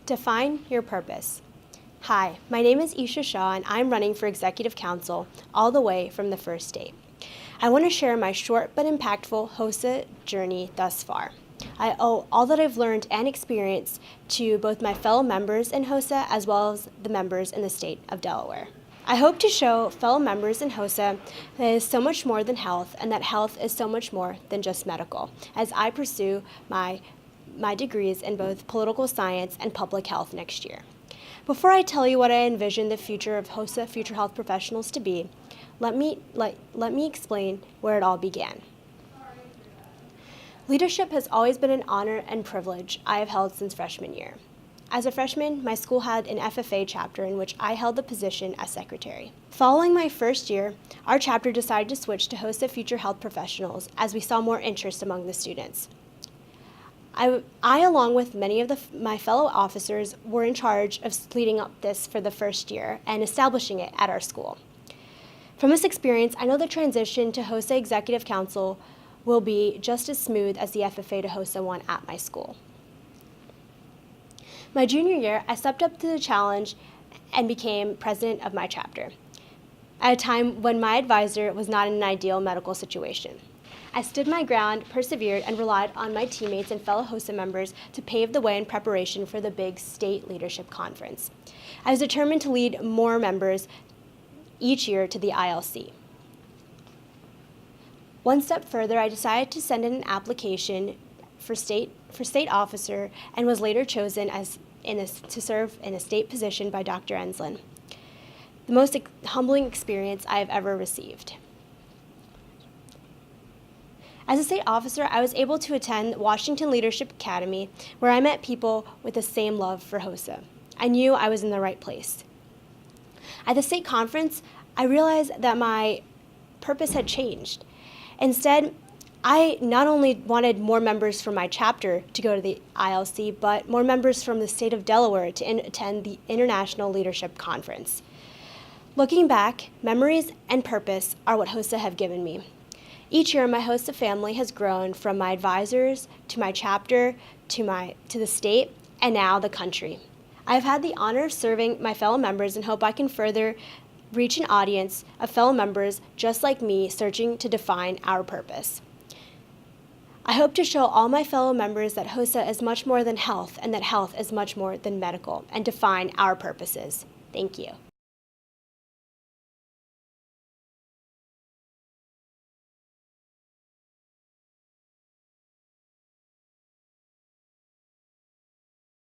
Define your purpose. Hi, my name is Esha Shah and I'm running for Executive Council all the way from the first state. I want to share my short but impactful HOSA journey thus far. I owe all that I've learned and experienced to both my fellow members in HOSA as well as the members in the state of Delaware. I hope to show fellow members in HOSA that it is so much more than health and that health is so much more than just medical as I pursue my degrees in both political science and public health next year. Before I tell you what I envision the future of HOSA future health professionals to be, let me explain where it all began. Leadership has always been an honor and privilege I have held since freshman year. As a freshman, my school had an FFA chapter in which I held the position as secretary. Following my first year, our chapter decided to switch to HOSA future health professionals as we saw more interest among the students. I along with many of my fellow officers, were in charge of leading up this for the first year and establishing it at our school. From this experience, I know the transition to HOSA Executive Council will be just as smooth as the FFA to HOSA one at my school. My junior year, I stepped up to the challenge and became president of my chapter, at a time when my advisor was not in an ideal medical situation. I stood my ground, persevered, and relied on my teammates and fellow HOSA members to pave the way in preparation for the big state leadership conference. I was determined to lead more members each year to the ILC. One step further, I decided to send in an application for state officer and was later chosen to serve in a state position by Dr. Enslin. The most humbling experience I have ever received. As a state officer, I was able to attend Washington Leadership Academy, where I met people with the same love for HOSA. I knew I was in the right place. At the state conference, I realized that my purpose had changed. Instead, I not only wanted more members from my chapter to go to the ILC, but more members from the state of Delaware to attend the International Leadership Conference. Looking back, memories and purpose are what HOSA have given me. Each year, my HOSA family has grown from my advisors to my chapter to the state and now the country. I've had the honor of serving my fellow members and hope I can further reach an audience of fellow members just like me searching to define our purpose. I hope to show all my fellow members that HOSA is much more than health and that health is much more than medical and define our purposes. Thank you.